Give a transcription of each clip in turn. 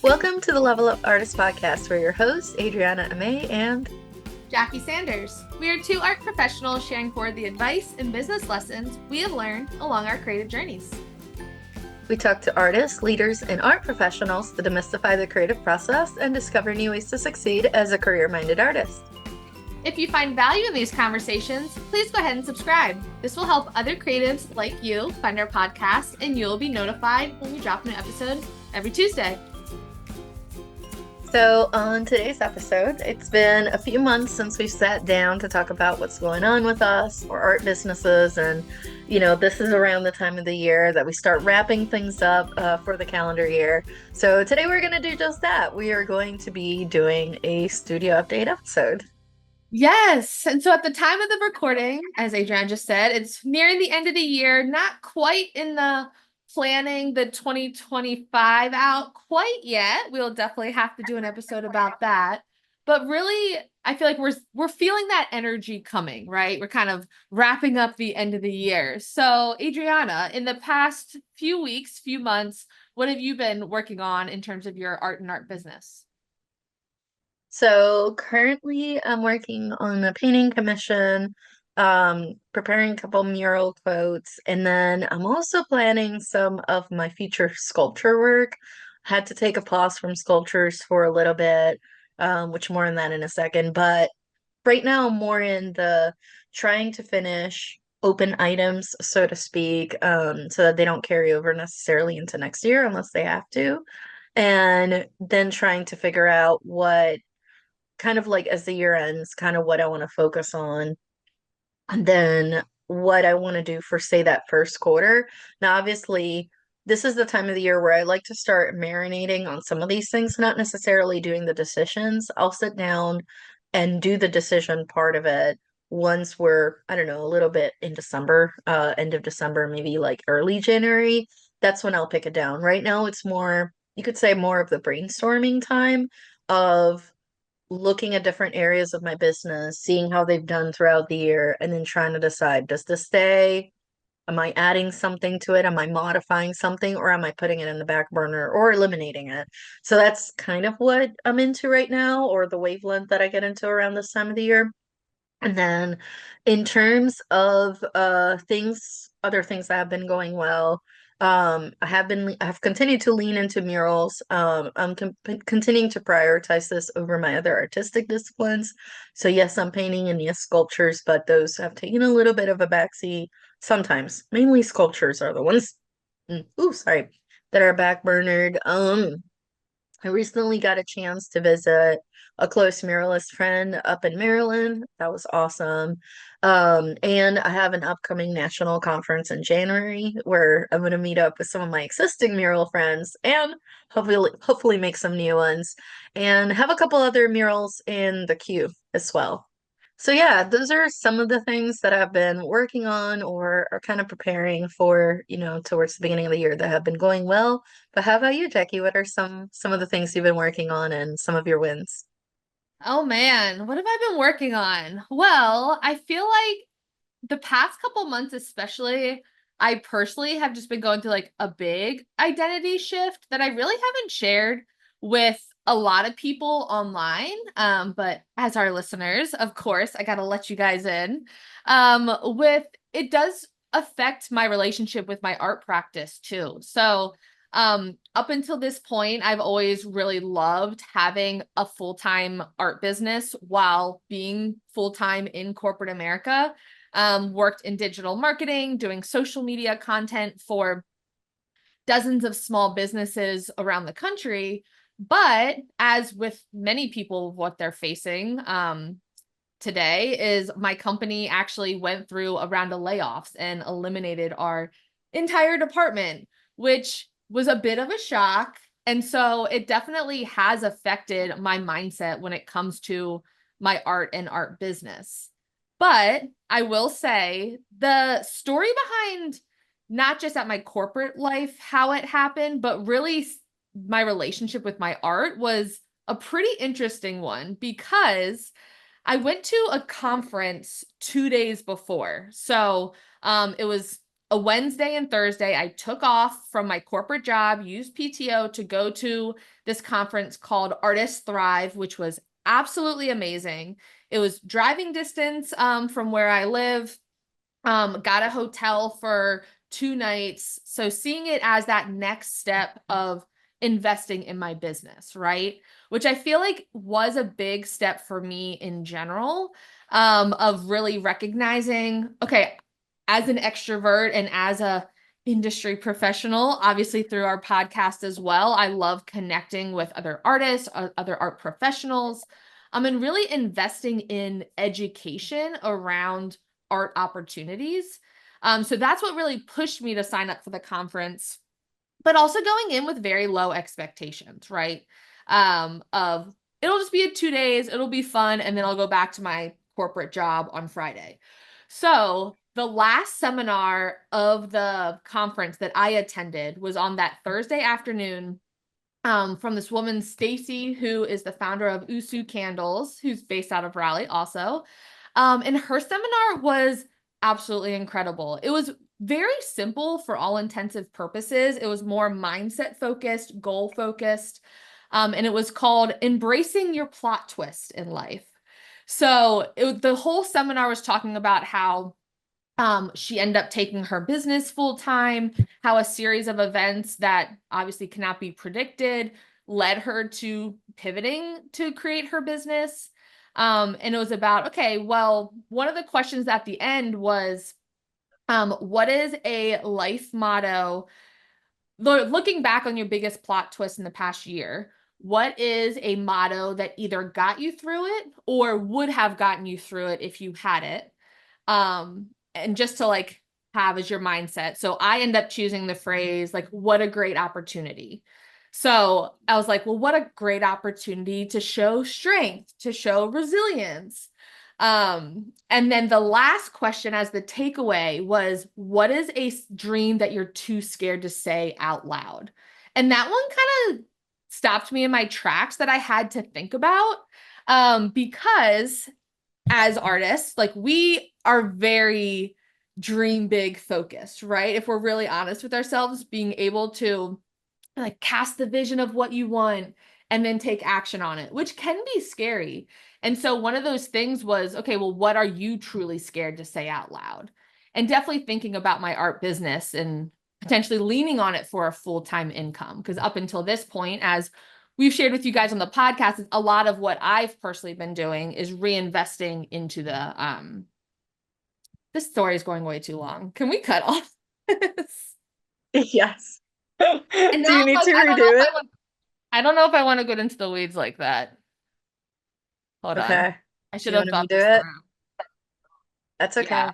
Welcome to the Level Up Artist Podcast. We're your hosts, Adriana Amay and Jackie Sanders. We are two art professionals sharing forward the advice and business lessons we have learned along our creative journeys. we talk to artists, leaders, and art professionals to demystify the creative process and discover new ways to succeed as a career-minded artist. If you find value in these conversations, please go ahead and subscribe. This will help other creatives like you find our podcast, and you'll be notified when we drop a new episode every Tuesday. So on today's episode, it's been a few months since we sat down to talk about what's going on with us or art businesses. And, this is around the time of the year that we start wrapping things up for the calendar year. So today we're going to do just that. We are going to be doing a studio update episode. Yes. And so at the time of the recording, as Adriana just said, it's nearing the end of the year, not quite in the planning the 2025 out quite yet. We'll definitely have to do an episode about that. But really, I feel like we're feeling that energy coming, right? We're kind of wrapping up the end of the year. So, Adriana, in the past few weeks, few months, what have you been working on in terms of your art business? So currently I'm working on a painting commission, preparing a couple mural quotes, and then I'm also planning some of my future sculpture work. Had to take a pause from sculptures for a little bit, which more on that in a second. But right now I'm more in the trying to finish open items, so to speak, so that they don't carry over necessarily into next year unless they have to. And then trying to figure out what kind of like as the year ends, kind of what I want to focus on, and then what I want to do for, say, that first quarter. Now, obviously, this is the time of the year where I like to start marinating on some of these things, not necessarily doing the decisions. I'll sit down and do the decision part of it once we're, I don't know, a little bit in December, end of December, maybe like early January. That's when I'll pick it down. Right now, it's more, you could say, more of the brainstorming time of looking at different areas of my business, seeing how they've done throughout the year, and then trying to decide, does this stay? Am I adding something to it? Am I modifying something, or am I putting it in the back burner or eliminating it? So that's kind of what I'm into right now, or the wavelength that I get into around this time of the year. And then in terms of other things that have been going well, I have continued to lean into murals. I'm continuing to prioritize this over my other artistic disciplines. So yes, I'm painting and yes, sculptures, but those have taken a little bit of a backseat sometimes. Mainly sculptures are the ones, sorry, that are backburnered. I recently got a chance to visit a close muralist friend up in Maryland. That was awesome. And I have an upcoming national conference in January where I'm going to meet up with some of my existing mural friends and hopefully make some new ones and have a couple other murals in the queue as well. So yeah, those are some of the things that I've been working on or are kind of preparing for, towards the beginning of the year that have been going well. But how about you, Jackie? What are some of the things you've been working on and some of your wins? Oh man, what have I been working on? Well, I feel like the past couple months, especially, I personally have just been going through like a big identity shift that I really haven't shared with a lot of people online. But as our listeners, of course, I got to let you guys in. With it does affect my relationship with my art practice too. So, up until this point, I've always really loved having a full-time art business while being full-time in corporate America. Worked in digital marketing, doing social media content for dozens of small businesses around the country. But as with many people, what they're facing today is my company actually went through a round of layoffs and eliminated our entire department, which was a bit of a shock. And so it definitely has affected my mindset when it comes to my art and art business. But I will say the story behind not just at my corporate life, how it happened, but really my relationship with my art was a pretty interesting one because I went to a conference 2 days before. So it was a Wednesday and Thursday, I took off from my corporate job, used PTO to go to this conference called Artists Thrive, which was absolutely amazing. It was driving distance from where I live. Got a hotel for 2 nights. So seeing it as that next step of investing in my business, right? Which I feel like was a big step for me in general, of really recognizing, okay, as an extrovert and as a industry professional, obviously through our podcast as well, I love connecting with other artists, other art professionals, and really investing in education around art opportunities. So that's what really pushed me to sign up for the conference, but also going in with very low expectations, right? Of it'll just be 2 days, it'll be fun, and then I'll go back to my corporate job on Friday. So the last seminar of the conference that I attended was on that Thursday afternoon, from this woman, Stacy, who is the founder of Usu Candles, who's based out of Raleigh also. And her seminar was absolutely incredible. It was very simple for all intensive purposes. It was more mindset focused, goal focused. And it was called Embracing Your Plot Twist in Life. So the whole seminar was talking about how she ended up taking her business full time, how a series of events that obviously cannot be predicted led her to pivoting to create her business. And it was about, okay, well, one of the questions at the end was, what is a life motto? Looking back on your biggest plot twist in the past year, what is a motto that either got you through it or would have gotten you through it if you had it? And just to like have as your mindset. So I end up choosing the phrase like, what a great opportunity. So I was like, well, what a great opportunity to show strength, to show resilience. And then the last question as the takeaway was, what is a dream that you're too scared to say out loud? And that one kind of stopped me in my tracks that I had to think about, because as artists, like we are very dream big focused, right? If we're really honest with ourselves, being able to like cast the vision of what you want and then take action on it, which can be scary. And so one of those things was, okay, well, what are you truly scared to say out loud? And definitely thinking about my art business and potentially leaning on it for a full-time income. Because up until this point, as we've shared with you guys on the podcast, a lot of what I've personally been doing is reinvesting into this story is going way too long. Can we cut off this? Yes. And Do now you I'm need like, to redo it? I don't know if I want to go into the weeds like that. Hold on. Okay. I Do should you have want to thought this redo it? through. That's Yeah.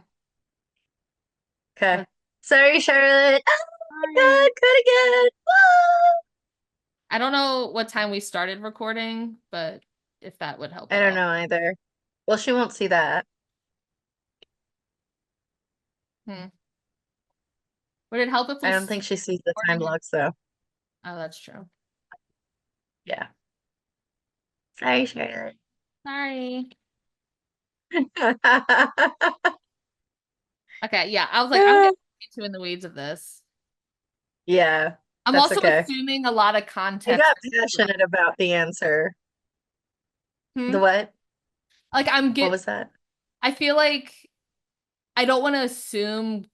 okay. Okay. Sorry, Charlotte. Oh my Sorry. God, good again. Whoa! I don't know what time we started recording, but if that would help I at don't all. know either. Well, she won't see that. Hmm. Would it help if I we don't stopped think she sees the time recording? blocks though. Oh, that's true. Yeah. Sorry, Charlotte. Sorry. Okay, yeah. I was like, I'm getting too in the weeds of this. Yeah, I'm that's also okay. assuming a lot of I context. got passionate about the answer. The Hmm? what? Like What was that? I feel like I don't want to assume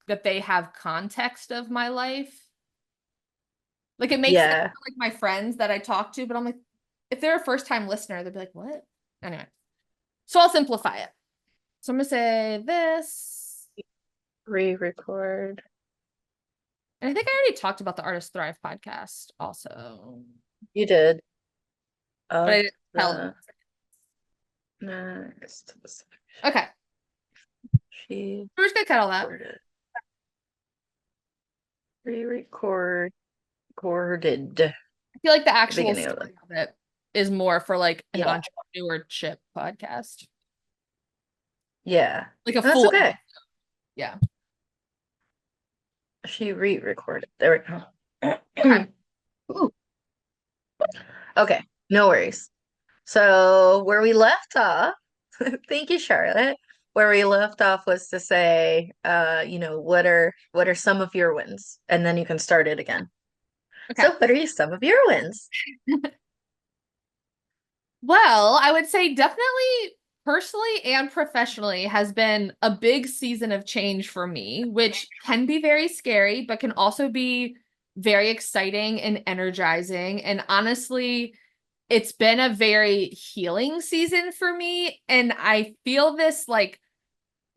that they have context of my life. Like it makes sense Yeah. for like my friends that I talk to, but I'm like, if they're a first time listener, they'd be like, what? Anyway, so I'll simplify it. So I'm gonna say this, Re-record. and I think I already talked about the Artist Thrive podcast also, You did. but I Of didn't tell. the next. Okay, She we're just gonna cut all that. recorded. Re-record. Recorded. The I feel like the actual beginning of it. story of it is more for like an Yeah. entrepreneurship podcast, Yeah. like a That's full okay. yeah. She re-recorded. There we Okay. go. Ooh. Okay. No worries. So where we left off, thank you, Charlotte. where we left off was to say, what are some of your wins? And then you can start it again. Okay. So what are some of your wins? Well, I would say definitely personally and professionally has been a big season of change for me, which can be very scary, but can also be very exciting and energizing. And honestly, it's been a very healing season for me. And I feel this like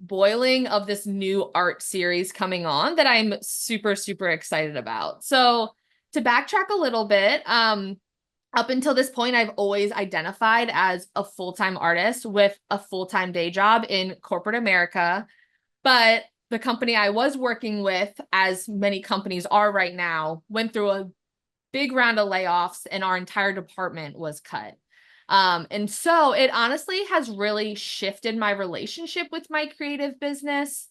boiling of this new art series coming on that I'm super, super excited about. So to backtrack a little bit, up until this point, I've always identified as a full-time artist with a full-time day job in corporate America. But the company I was working with, as many companies are right now, went through a big round of layoffs and our entire department was cut. And so it honestly has really shifted my relationship with my creative business.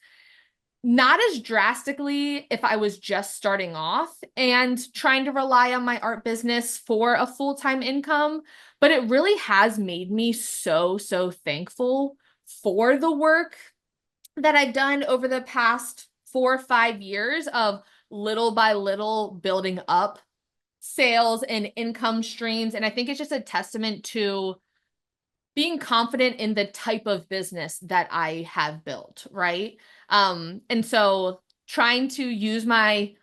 Not as drastically if I was just starting off and trying to rely on my art business for a full-time income, but it really has made me so, so thankful for the work that I've done over the past 4 or 5 years of little by little building up sales and income streams. And I think it's just a testament to being confident in the type of business that I have built, right? And so trying to use my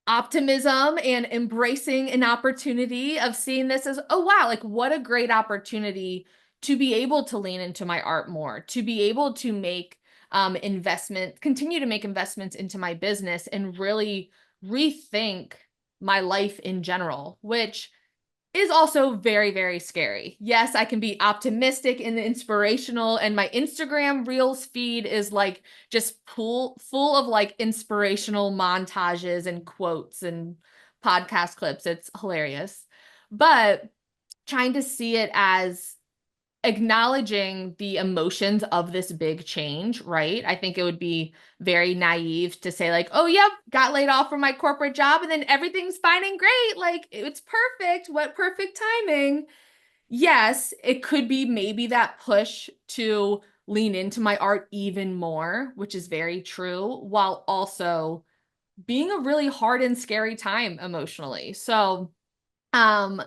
optimism and embracing an opportunity of seeing this as, oh wow, like what a great opportunity to be able to lean into my art more, to be able to make continue to make investments into my business and really rethink my life in general, which is also very, very scary. Yes, I can be optimistic and inspirational, and my Instagram Reels feed is like just full of like inspirational montages and quotes and podcast clips. It's hilarious. But trying to see it as acknowledging the emotions of this big change, right? I think it would be very naive to say like, oh, yep, got laid off from my corporate job and then everything's fine and great. Like it's perfect. What perfect timing. Yes, it could be maybe that push to lean into my art even more, which is very true, while also being a really hard and scary time emotionally. So, um,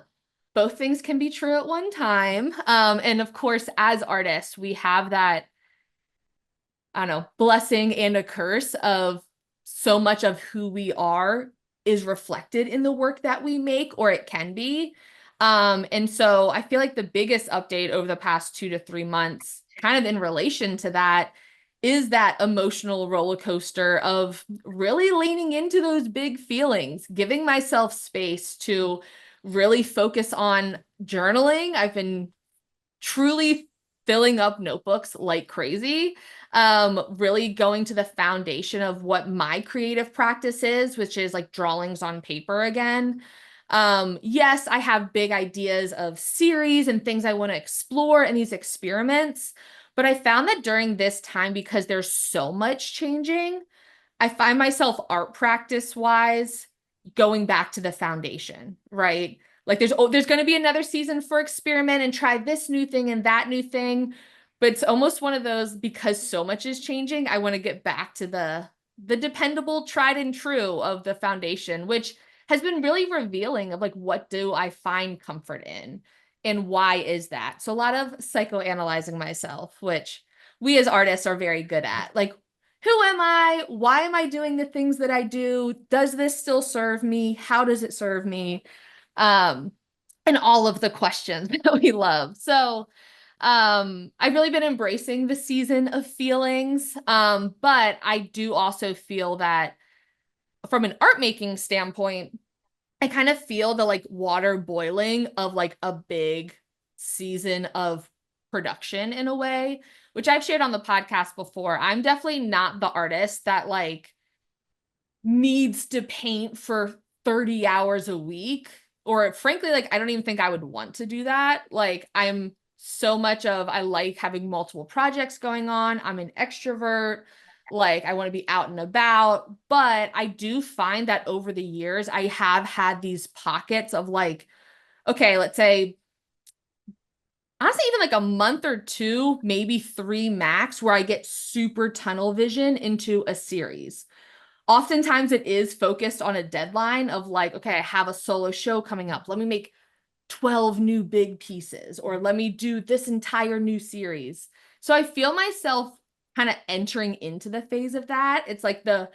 both things can be true at one time. And of course, as artists, we have that, I don't know, blessing and a curse of so much of who we are is reflected in the work that we make, or it can be. And so I feel like the biggest update over the past 2 to 3 months, kind of in relation to that, is that emotional roller coaster of really leaning into those big feelings, giving myself space to really focus on journaling. I've been truly filling up notebooks like crazy, really going to the foundation of what my creative practice is, which is like drawings on paper again. Yes, I have big ideas of series and things I want to explore and these experiments, but I found that during this time, because there's so much changing, I find myself art practice wise going back to the foundation, right? Like there's going to be another season for experiment and try this new thing and that new thing, but it's almost one of those because so much is changing, I want to get back to the dependable tried and true of the foundation, which has been really revealing of like what do I find comfort in and why is that? So a lot of psychoanalyzing myself, which we as artists are very good at. Like who am I? Why am I doing the things that I do? Does this still serve me? How does it serve me? Um, and all of the questions that we love. So, I've really been embracing the season of feelings. But I do also feel that from an art making standpoint, I kind of feel the like water boiling of like a big season of production in a way, which I've shared on the podcast before. I'm definitely not the artist that like needs to paint for 30 hours a week. Or frankly, like I don't even think I would want to do that. Like I'm so much of I like having multiple projects going on. I'm an extrovert. Like I want to be out and about, but I do find that over the years I have had these pockets of like, okay, let's say honestly, even like a month or two, maybe three max, where I get super tunnel vision into a series. Oftentimes it is focused on a deadline of like, okay, I have a solo show coming up. Let me make 12 new big pieces, or let me do this entire new series. So I feel myself kind of entering into the phase of that. It's like the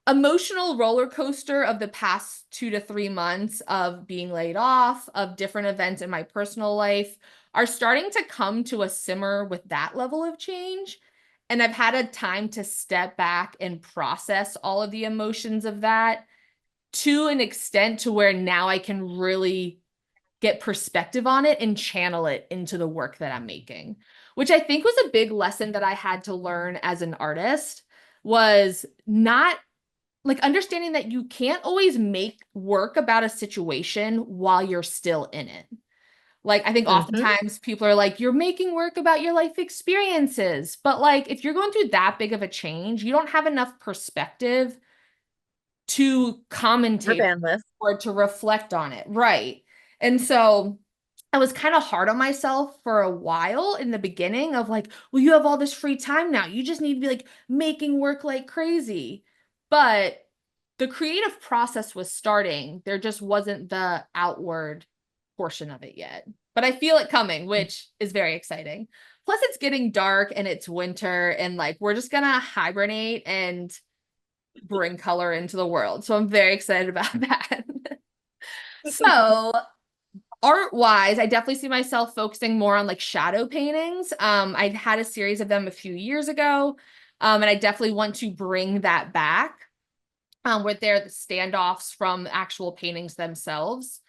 emotional roller coaster of the past 2 to 3 months of being laid off, of different events in my personal life are starting to come to a simmer with that level of change. And I've had a time to step back and process all of the emotions of that to an extent to where now I can really get perspective on it and channel it into the work that I'm making, which I think was a big lesson that I had to learn as an artist was not like understanding that you can't always make work about a situation while you're still in it. Like, I think Hmm. oftentimes people are like, you're making work about your life experiences. But like, if you're going through that big of a change, you don't have enough perspective to Her commentate bandwidth. or to reflect on it. Right. And so I was kind of hard on myself for a while in the beginning of like, well, you have all this free time now. You just need to be like making work like crazy. But the creative process was starting. There just wasn't the outward portion of it yet. But I feel it coming, which is very exciting. Plus, it's getting dark and it's winter, and like we're just gonna hibernate and bring color into the world. So I'm very excited about that. So art wise, I definitely see myself focusing more on like shadow paintings. I had a series of them a few years ago. And I definitely want to bring that back. Where they're the standoffs from actual paintings themselves.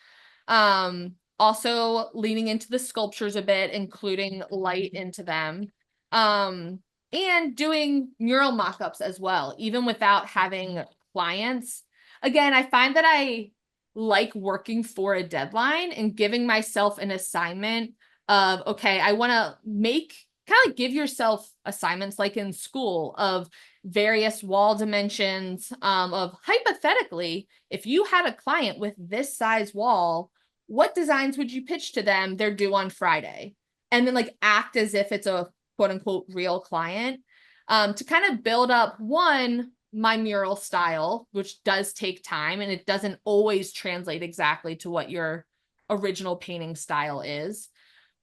Also leaning into the sculptures a bit, including light into them. Um, and doing mural mock-ups as well, even without having clients. Again, I find that I like working for a deadline and giving myself an assignment of, okay, I want to make kind of like give yourself assignments like in school of various wall dimensions of hypothetically, if you had a client with this size wall, what designs would you pitch to them? They're due on Friday. And then like act as if it's a quote unquote real client to kind of build up one, my mural style, which does take time and it doesn't always translate exactly to what your original painting style is.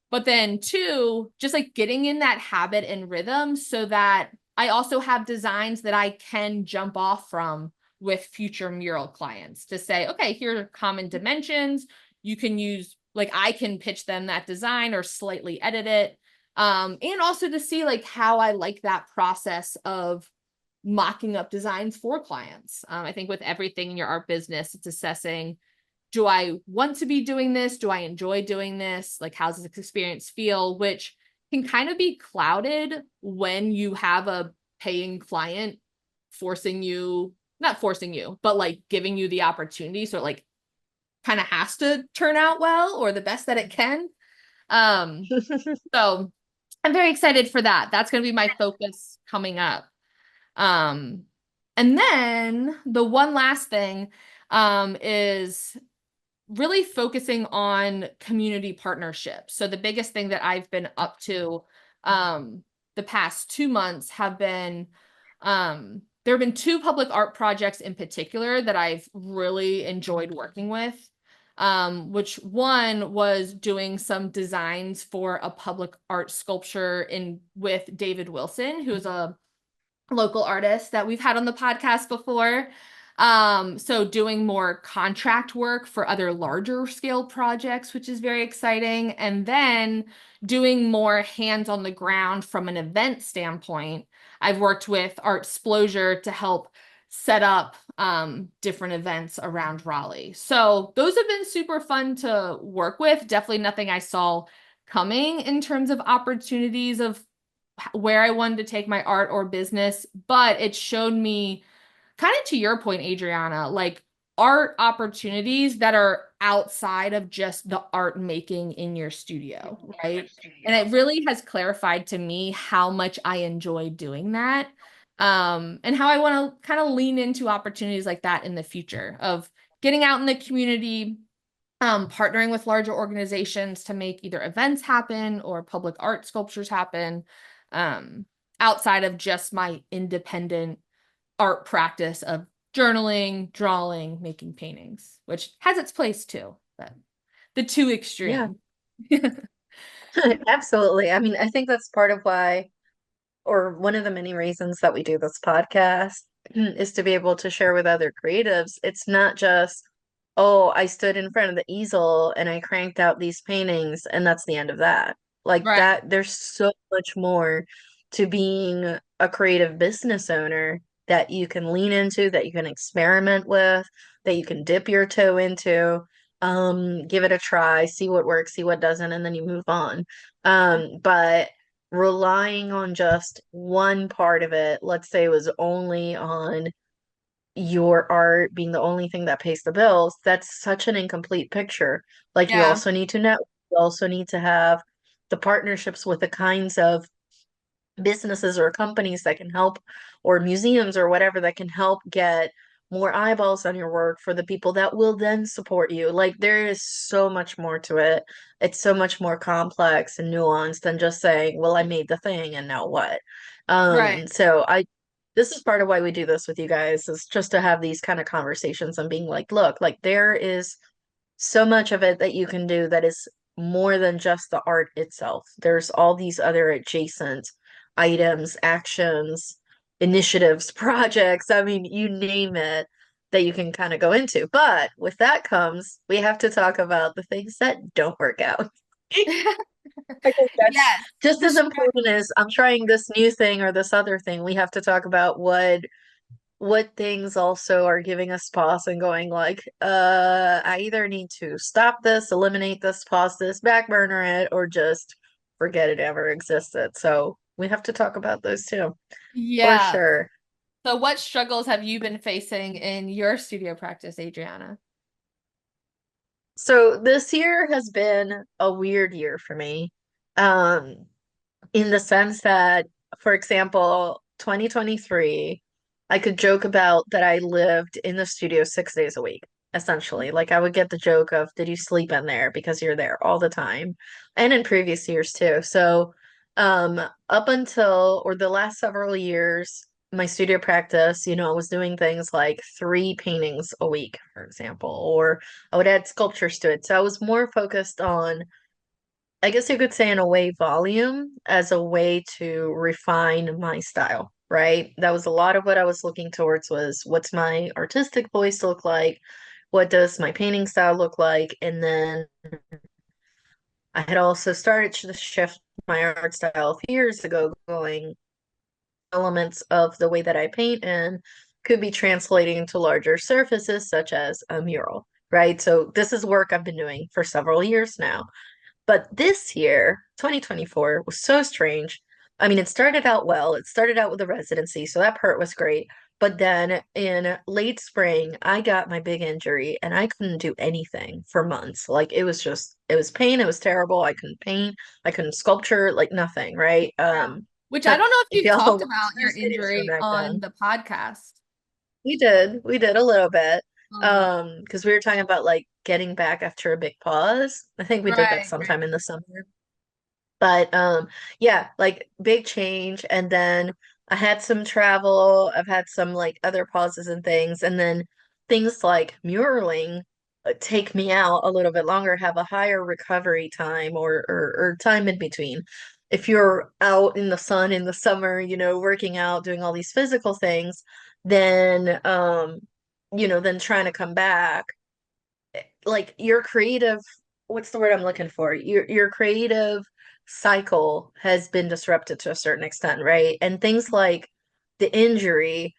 But then two, just like getting in that habit and rhythm so that I also have designs that I can jump off from with future mural clients to say, okay, here are common dimensions. You can use, like, I can pitch them that design or slightly edit it. And also to see like how I like that process of mocking up designs for clients. I think with everything in your art business, it's assessing, do I want to be doing this? Do I enjoy doing this? Like, how's this experience feel? Which can kind of be clouded when you have a paying client forcing you, not forcing you, but like giving you the opportunity. So it like kind of has to turn out well or the best that it can. Um, so I'm very excited for that. That's going to be my focus coming up. Um, and then the one last thing is really focusing on community partnerships. So the biggest thing that I've been up to the past 2 months have been there have been two public art projects in particular that I've really enjoyed working with. Which one was doing some designs for a public art sculpture in with David Wilson, who's a local artist that we've had on the podcast before. So doing more contract work for other larger scale projects, which is very exciting. And then doing more hands on the ground from an event standpoint. I've worked with Art Splosure to help set up different events around Raleigh. So those have been super fun to work with. Definitely nothing I saw coming in terms of opportunities of where I wanted to take my art or business, but it showed me kind of to your point, Adriana, like art opportunities that are outside of just the art making in your studio, right? And it really has clarified to me how much I enjoy doing that. And how I want to kind of lean into opportunities like that in the future of getting out in the community, partnering with larger organizations to make either events happen or public art sculptures happen, um, outside of just my independent art practice of journaling, drawing, making paintings, which has its place too, but the two Yeah, extreme. absolutely. I mean, I think that's part of why, or one of the many reasons that we do this podcast is to be able to share with other creatives. It's not just, oh, I stood in front of the easel and I cranked out these paintings and that's the end of that. Like Right, that, there's so much more to being a creative business owner that you can lean into, that you can experiment with, that you can dip your toe into, give it a try, see what works, see what doesn't, and then you move on. But relying on just one part of it, let's say it was only on your art being the only thing that pays the bills, that's such an incomplete picture. Like you yeah, also need to network, you also need to have the partnerships with the kinds of businesses or companies that can help, or museums or whatever that can help get more eyeballs on your work for the people that will then support you. Like there is so much more to it. It's so much more complex and nuanced than just saying, well, I made the thing and now what? right. So I this is part of why we do this with you guys, is just to have these kind of conversations and being like, look, like there is so much of it that you can do that is more than just the art itself. There's all these other adjacent items, actions, initiatives, projects. I mean, you name it that you can kind of go into. But with that comes, we have to talk about the things that don't work out. I think that's Yes, just the as struggle. important as I'm trying this new thing or this other thing. We have to talk about what things also are giving us pause and going like, I either need to stop this, eliminate this, pause this, back burner it, or just forget it ever existed. So we have to talk about those too, for Yeah. sure. So what struggles have you been facing in your studio practice, Adriana? So this year has been a weird year for me. Um, in the sense that, for example, 2023, I could joke about that I lived in the studio 6 days a week, essentially. Like I would get the joke of, did you sleep in there? Because you're there all the time. And in previous years too. So, up until or the last several years, my studio practice, I was doing things like 3 paintings a week, for example, or I would add sculptures to it. So I was more focused on, I guess you could say, in a way, volume as a way to refine my style, right? That was a lot of what I was looking towards, was what's my artistic voice look like? What does my painting style look like? And then I had also started to shift my art style a few years ago, going elements of the way that I paint and could be translating into larger surfaces, such as a mural, right? So this is work I've been doing for several years now. But this year, 2024, was so strange. I mean, it started out well. It started out with a residency, so that part was great. But then in late spring, I got my big injury and I couldn't do anything for months. Like it was pain, it was terrible. I couldn't paint, I couldn't sculpture, like nothing, right? Yeah. Which I don't know if If you've y'all talked watch about your those videos from injury back on then, the podcast. we did a little bit. Um, Because we were talking about like getting back after a big pause. I think we did that right, sometime right. in the summer. But yeah, like big change. And then I had some travel. I've had some like other pauses and things. And then things like muraling take me out a little bit longer, have a higher recovery time, or time in between. If you're out in the sun in the summer, working out, doing all these physical things, then then trying to come back, like your creative, what's the word I'm looking for? Your creative cycle has been disrupted to a certain extent, right? And things like the injury,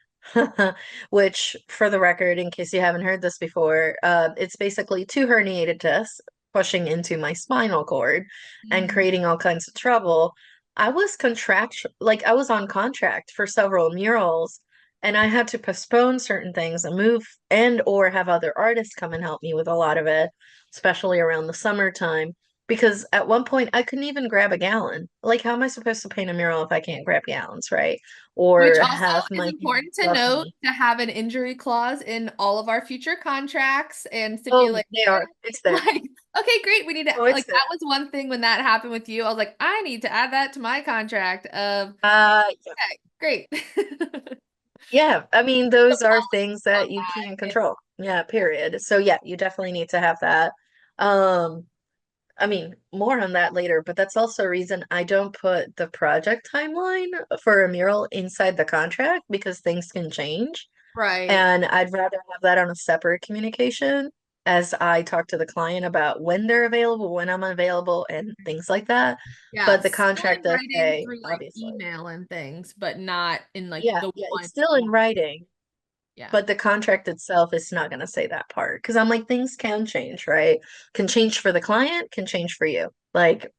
which for the record, in case you haven't heard this before, it's basically 2 herniated discs pushing into my spinal cord and Mhm. creating all kinds of trouble. I was on contract for several murals, and I had to postpone certain things and move and or have other artists come and help me with a lot of it, especially around the summertime. because at one point I couldn't even grab a gallon. Like, how am I supposed to paint a mural if I can't grab gallons, right? Which Or also have is my important to rough note me. to have an injury clause in all of our future contracts and Oh, stipulate they are. It's there. like, okay, great. We need to Oh, it's like there. that was one thing when that happened with you. I was like, I need to add that to my contract of Yeah. okay, great. Yeah. I mean, The those are policy things that on you that can't is control. Yeah, period. So yeah, you definitely need to have that. Um, I mean, more on that later, but that's also a reason I don't put the project timeline for a mural inside the contract because things can change. right. And I'd rather have that on a separate communication as I talk to the client about when they're available, when I'm available, and things like that. Yeah, But the still contract in does writing say, through like obviously, email and things, but not in like yeah, the yeah, it's one. still in writing, Yeah. but the contract itself is not going to say that part. Because I'm like, things can change, right? Can change for the client, can change for you. Like,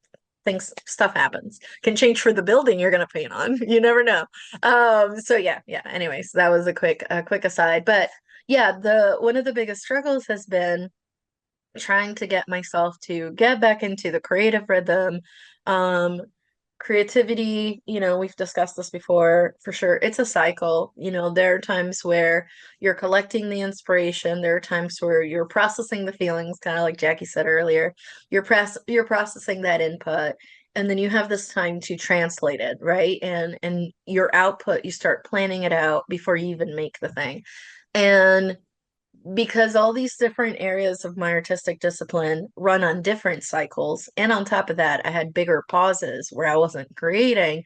things, stuff happens. Can change for the building you're going to paint on. You never know. So yeah, yeah. Anyways, that was a quick aside. But yeah, the one of the biggest struggles has been trying to get myself to get back into the creative rhythm. Um, creativity, we've discussed this before for sure. It's a cycle. There are times where you're collecting the inspiration. There are times where you're processing the feelings, kind of like Jackie said earlier. You're processing that input. And then you have this time to translate it, right? And your output, you start planning it out before you even make the thing. And because all these different areas of my artistic discipline run on different cycles, and on top of that, I had bigger pauses where I wasn't creating,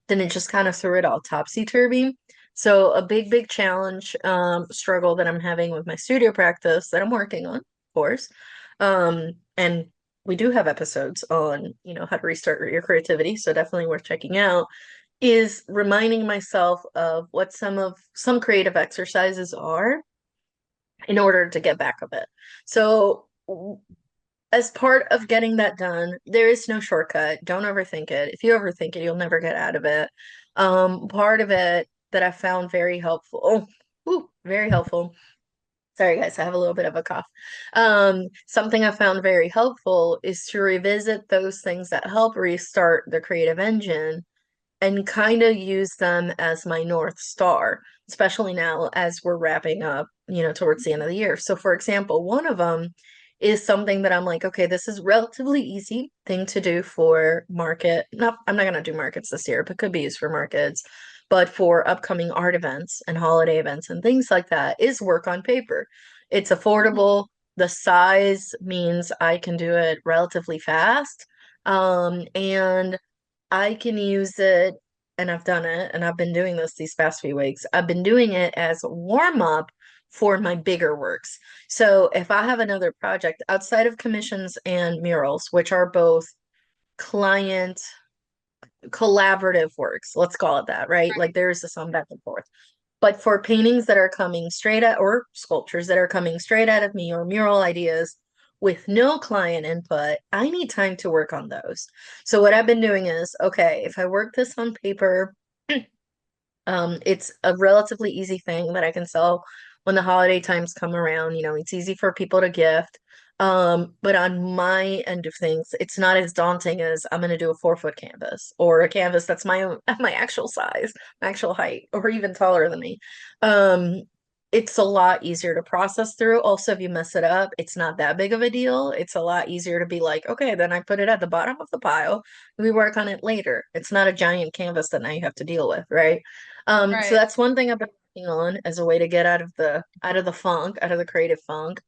then it just kind of threw it all topsy-turvy. So a big challenge, struggle that I'm having with my studio practice that I'm working on, of course. And we do have episodes on, how to restart your creativity, so definitely worth checking out, is reminding myself of what some creative exercises are in order to get back of it. So, as part of getting that done, there is no shortcut. Don't overthink it. If you overthink it, you'll never get out of it. Part of it that I found very helpful. Very helpful. Sorry, guys, I have a little bit of a cough. Something I found very helpful is to revisit those things that help restart the creative engine and kind of use them as my North Star, especially now as we're wrapping up, towards the end of the year. So, for example, one of them is something that I'm like, okay, this is relatively easy thing to do for market. Not, I'm not going to do markets this year, but could be used for markets. But for upcoming art events and holiday events and things like that, is work on paper. It's affordable. The size means I can do it relatively fast. And I can use it, and I've done it, and I've been doing this these past few weeks. I've been doing it as warm up for my bigger works. So if I have another project outside of commissions and murals, which are both client collaborative works, let's call it that, right? Like there's some back and forth. But for paintings that are coming straight out, or sculptures that are coming straight out of me, or mural ideas with no client input, I need time to work on those. So what I've been doing is, okay, if I work this on paper, it's a relatively easy thing that I can sell when the holiday times come around. It's easy for people to gift. But on my end of things, it's not as daunting as I'm going to do a 4 foot canvas or a canvas that's my own, my actual size, my actual height, or even taller than me. Um, it's a lot easier to process through. Also, if you mess it up, it's not that big of a deal. It's a lot easier to be like, okay, then I put it at the bottom of the pile. We work on it later. It's not a giant canvas that now you have to deal with, right? So Right. that's one thing I've been working on as a way to get out of the funk, out of the creative funk.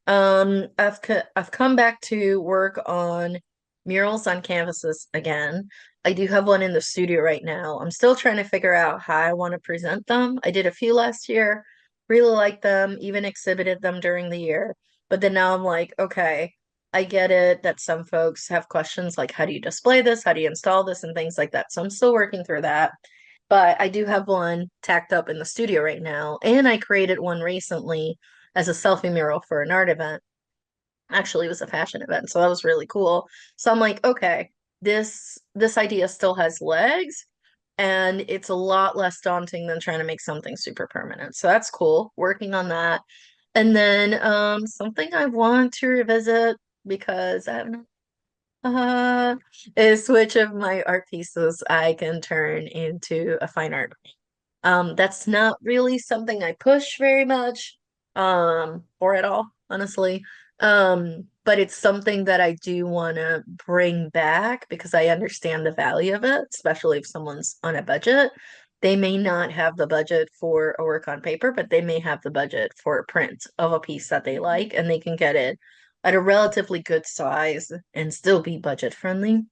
I've come back to work on murals on canvases again. I do have one in the studio right now. I'm still trying to figure out how I want to present them. I did a few last year, really liked them, even exhibited them during the year. But then now I'm like, okay, I get it that some folks have questions like, how do you display this? How do you install this? And things like that. So I'm still working through that. But I do have one tacked up in the studio right now. And I created one recently as a selfie mural for an art event. Actually, it was a fashion event, so that was really cool. So I'm like, okay, this idea still has legs, and it's a lot less daunting than trying to make something super permanent. So that's cool. Working on that. And then something I want to revisit because I have Uh, is which of my art pieces I can turn into a fine art. That's not really something I push very much, or at all, honestly. But it's something that I do want to bring back because I understand the value of it, especially if someone's on a budget. They may not have the budget for a work on paper, but they may have the budget for a print of a piece that they like, and they can get it at a relatively good size and still be budget friendly.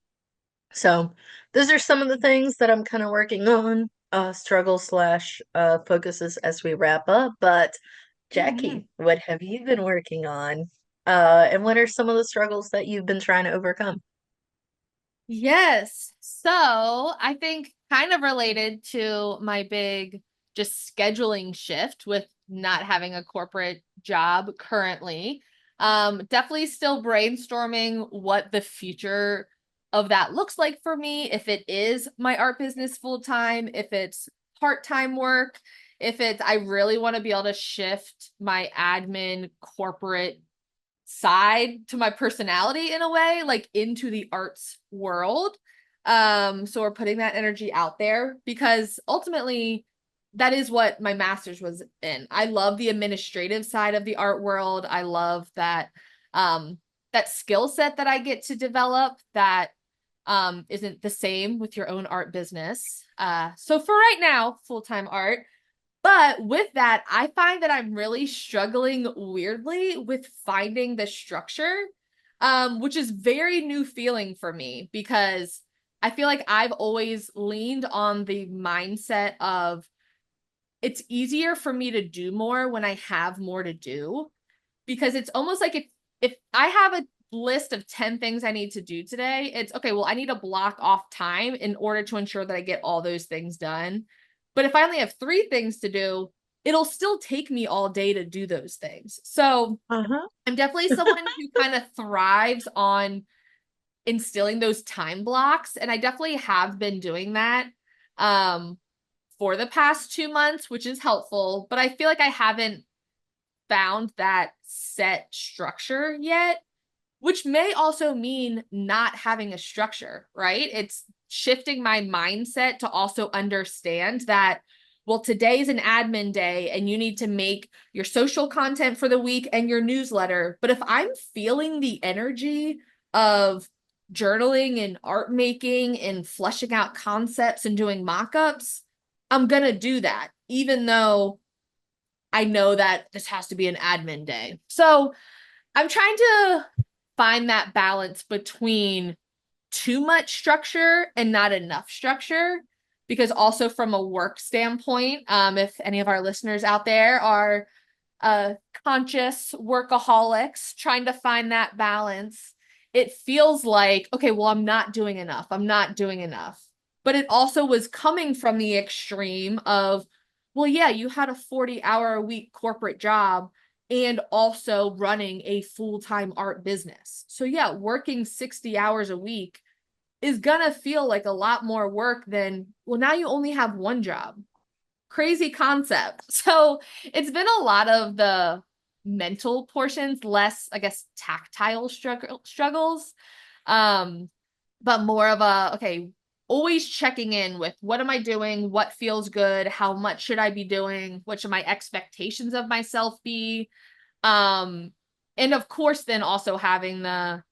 So those are some of the things that I'm kind of working on, struggle slash focuses as we wrap up. But Mhm. Jackie, what have you been working on? And what are some of the struggles that you've been trying to overcome? Yes. So I think kind of related to my big just scheduling shift with not having a corporate job currently. Definitely still brainstorming what the future of that looks like for me. If it is my art business full time, if it's part-time work, if it's I really want to be able to shift my admin corporate side to my personality in a way, like into the arts world. So we're putting that energy out there because ultimately that is what my master's was in. I love the administrative side of the art world. I love that skill set that I get to develop that isn't the same with your own art business. So for right now, full-time art. But with that, I find that I'm really struggling weirdly with finding the structure, which is very new feeling for me because I feel like I've always leaned on the mindset of it's easier for me to do more when I have more to do because it's almost like if I have a list of 10 things I need to do today, it's okay, well, I need to block off time in order to ensure that I get all those things done. But if I only have 3 things to do, it'll still take me all day to do those things. So Uh-huh. I'm definitely someone who kind of thrives on instilling those time blocks. And I definitely have been doing that for the past 2 months, which is helpful. But I feel like I haven't found that set structure yet, which may also mean not having a structure, right? It's shifting my mindset to also understand that, well, today's an admin day and you need to make your social content for the week and your newsletter. But if I'm feeling the energy of journaling and art making and fleshing out concepts and doing mock-ups, I'm going to do that, even though I know that this has to be an admin day. So I'm trying to find that balance between too much structure and not enough structure. Because also from a work standpoint, if any of our listeners out there are conscious workaholics trying to find that balance, it feels like, okay, well, I'm not doing enough. I'm not doing enough. But it also was coming from the extreme of, well, yeah, you had a 40-hour a week corporate job and also running a full-time art business. So, yeah, working 60 hours a week is gonna feel like a lot more work than, well, now you only have one job. Crazy concept. So it's been a lot of the mental portions, less, I guess, tactile struggles. Um, but more of a, okay, always checking in with what am I doing? What feels good? How much should I be doing? What should my expectations of myself be? Um, and of course, then also having the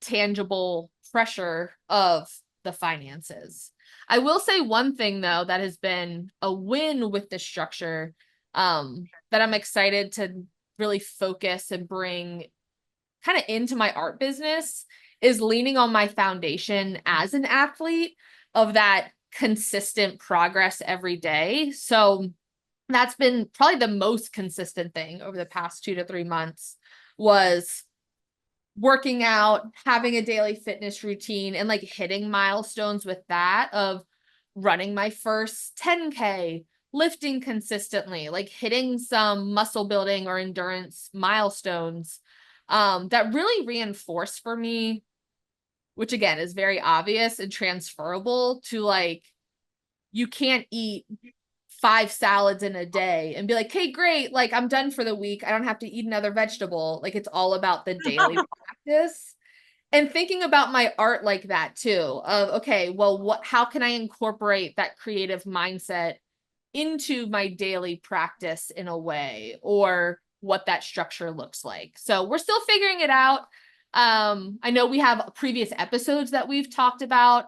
tangible pressure of the finances. I will say one thing though that has been a win with the structure that I'm excited to really focus and bring kind of into my art business is leaning on my foundation as an athlete of that consistent progress every day. So that's been probably the most consistent thing over the past 2 to 3 months was working out, having a daily fitness routine, and like hitting milestones with that of running my first 10K, lifting consistently, like hitting some muscle building or endurance milestones that really reinforce for me, which again is very obvious and transferable to like, you can't eat 5 salads in a day and be like, hey, great, like I'm done for the week. I don't have to eat another vegetable. Like it's all about the daily practice. And thinking about my art like that too, of okay, well, how can I incorporate that creative mindset into my daily practice in a way, or what that structure looks like. So we're still figuring it out. I know we have previous episodes that we've talked about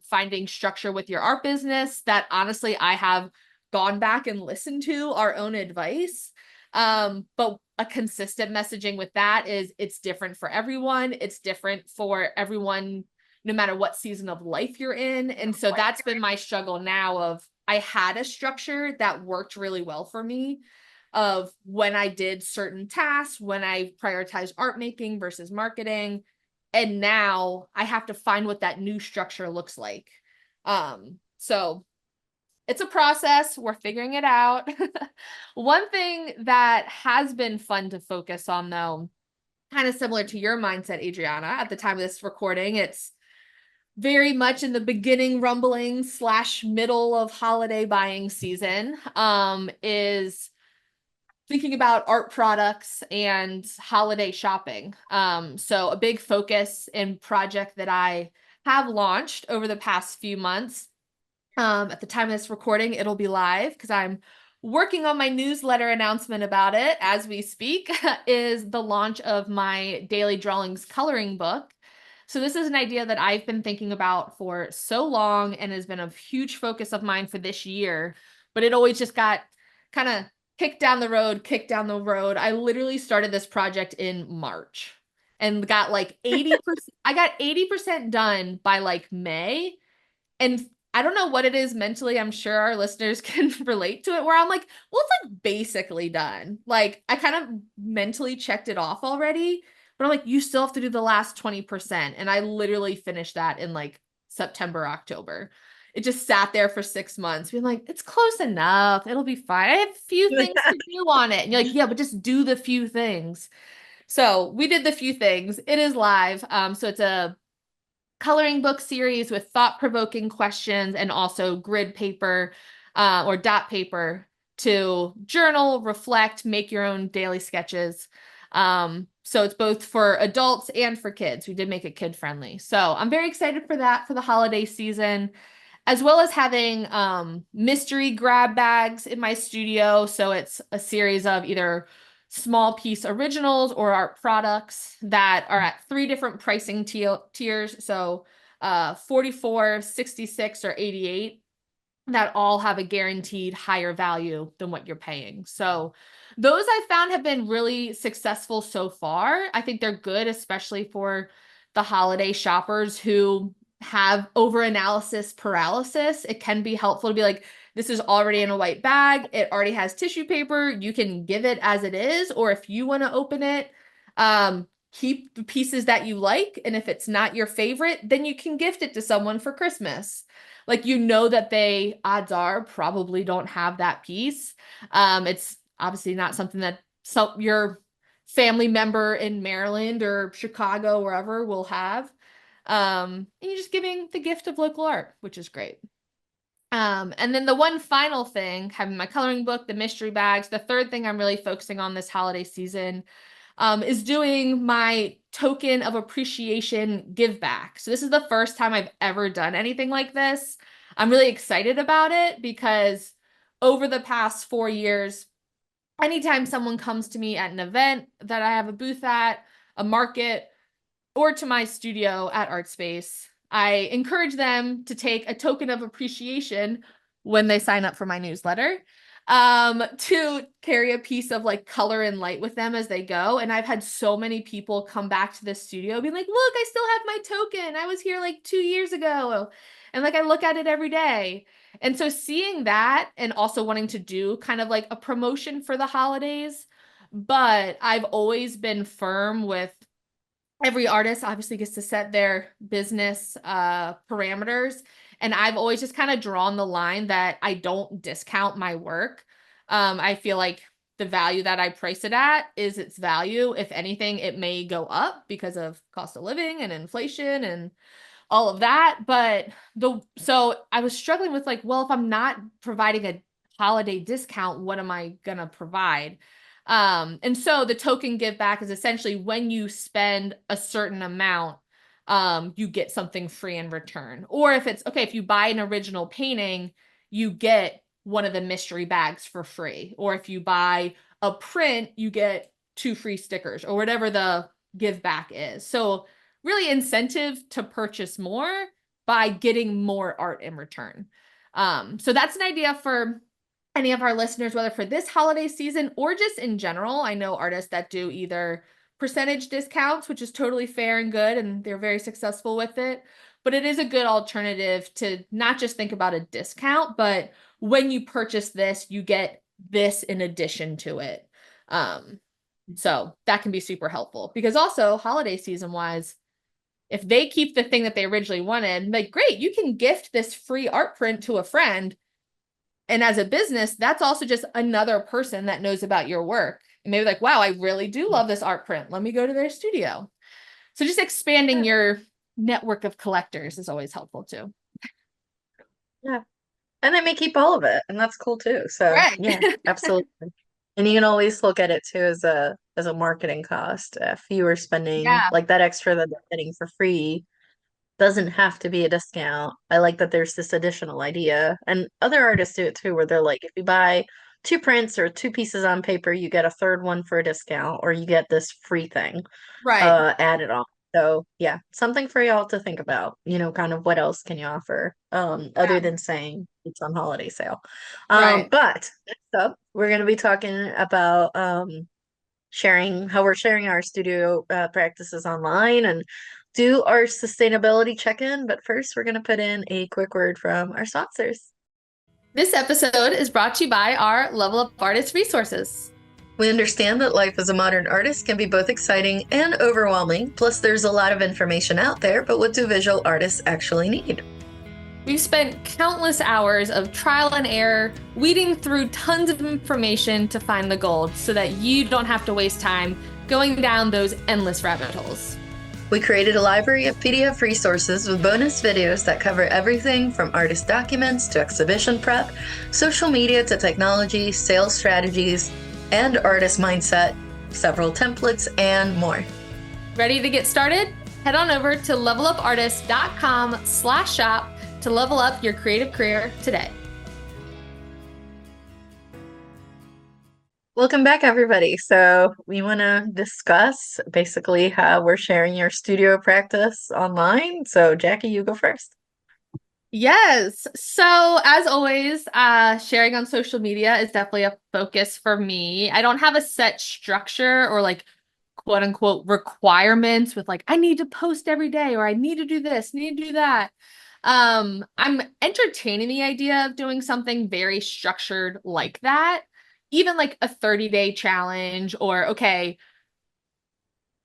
finding structure with your art business that honestly I have gone back and listened to our own advice. But a consistent messaging with that is it's different for everyone. It's different for everyone, no matter what season of life you're in. And so that's been my struggle now of I had a structure that worked really well for me of when I did certain tasks, when I prioritized art making versus marketing. And now I have to find what that new structure looks like. So it's a process. We're figuring it out. One thing that has been fun to focus on, though, kind of similar to your mindset, Adriana, at the time of this recording, it's very much in the beginning rumbling slash middle of holiday buying season, is thinking about art products and holiday shopping. So a big focus and project that I have launched over the past few months. At the time of this recording, it'll be live because I'm working on my newsletter announcement about it as we speak, is the launch of my daily drawings coloring book. So this is an idea that I've been thinking about for so long and has been a huge focus of mine for this year, but it always just got kind of kicked down the road, kicked down the road. I literally started this project in March and got like 80%, I got 80% done by like May. And I don't know what it is mentally. I'm sure our listeners can relate to it where I'm like, well, it's like basically done. Like I kind of mentally checked it off already, but I'm like, you still have to do the last 20%. And I literally finished that in like September, October. It just sat there for 6 months, being like, it's close enough. It'll be fine. I have a few things to do on it. And you're like, yeah, but just do the few things. So we did the few things. It is live. So it's a coloring book series with thought-provoking questions and also grid paper or dot paper to journal, reflect, make your own daily sketches. So it's both for adults and for kids. We did make it kid friendly. So I'm very excited for that for the holiday season, as well as having mystery grab bags in my studio. So it's a series of either small piece originals or art products that are at three different pricing tiers. So 44, 66, or 88 that all have a guaranteed higher value than what you're paying. So those I found have been really successful so far. I think they're good, especially for the holiday shoppers who have over-analysis paralysis. It can be helpful to be like, this is already in a white bag. It already has tissue paper. You can give it as it is, or if you want to open it, keep the pieces that you like. And if it's not your favorite, then you can gift it to someone for Christmas. Like, you know that they, odds are, probably don't have that piece. It's obviously not something that your family member in Maryland or Chicago, wherever, will have. And you're just giving the gift of local art, which is great. And then the one final thing, having my coloring book, the mystery bags, the third thing I'm really focusing on this holiday season is doing my token of appreciation give back. So this is the first time I've ever done anything like this. I'm really excited about it because over the past 4 years, anytime someone comes to me at an event that I have a booth at, a market, or to my studio at ArtSpace, I encourage them to take a token of appreciation when they sign up for my newsletter, to carry a piece of like color and light with them as they go. And I've had so many people come back to the studio being like, look, I still have my token. I was here like 2 years ago. And like I look at it every day. And so seeing that and also wanting to do kind of like a promotion for the holidays, but I've always been firm with every artist obviously gets to set their business parameters. And I've always just kind of drawn the line that I don't discount my work. I feel like the value that I price it at is its value. If anything, it may go up because of cost of living and inflation and all of that. But so I was struggling with like, well, if I'm not providing a holiday discount, what am I gonna provide? And so the token give back is essentially when you spend a certain amount, you get something free in return. Or if it's okay, if you buy an original painting, you get one of the mystery bags for free. Or if you buy a print, you get two free stickers or whatever the give back is. So really incentive to purchase more by getting more art in return. So that's an idea for any of our listeners, whether for this holiday season or just in general. I know artists that do either percentage discounts, which is totally fair and good, and they're very successful with it. But it is a good alternative to not just think about a discount, but when you purchase this, you get this in addition to it. Um, so that can be super helpful because also holiday season wise, if they keep the thing that they originally wanted, like great, you can gift this free art print to a friend. And as a business, that's also just another person that knows about your work. And maybe like, wow, I really do love this art print. Let me go to their studio. So just expanding your network of collectors is always helpful too. Yeah. And they may keep all of it, and that's cool too. So Right. yeah, absolutely. And you can always look at it too as a marketing cost. If you were spending Yeah. like that extra that they're getting for free, doesn't have to be a discount. I like that there's this additional idea. And other artists do it too, where they're like, if you buy two prints or two pieces on paper, you get a third one for a discount, or you get this free thing Right. added on. So yeah, something for y'all to think about. Kind of what else can you offer other Yeah. than saying it's on holiday sale. Right. But next up, we're going to be talking about sharing how we're sharing our studio practices online and do our sustainability check-in. But first, we're going to put in a quick word from our sponsors. This episode is brought to you by our Level Up Artist resources. We understand that life as a modern artist can be both exciting and overwhelming. Plus, there's a lot of information out there, but what do visual artists actually need? We've spent countless hours of trial and error, weeding through tons of information to find the gold so that you don't have to waste time going down those endless rabbit holes. We created a library of PDF resources with bonus videos that cover everything from artist documents to exhibition prep, social media to technology, sales strategies, and artist mindset, several templates, and more. Ready to get started? Head on over to levelupartist.com/shop to level up your creative career today. Welcome back, everybody. So we want to discuss basically how we're sharing your studio practice online. So Jackie, you go first. Yes. So as always, sharing on social media is definitely a focus for me. I don't have a set structure or like quote unquote requirements with like I need to post every day or I need to do this, need to do that. I'm entertaining the idea of doing something very structured like that. Even like a 30-day challenge or okay,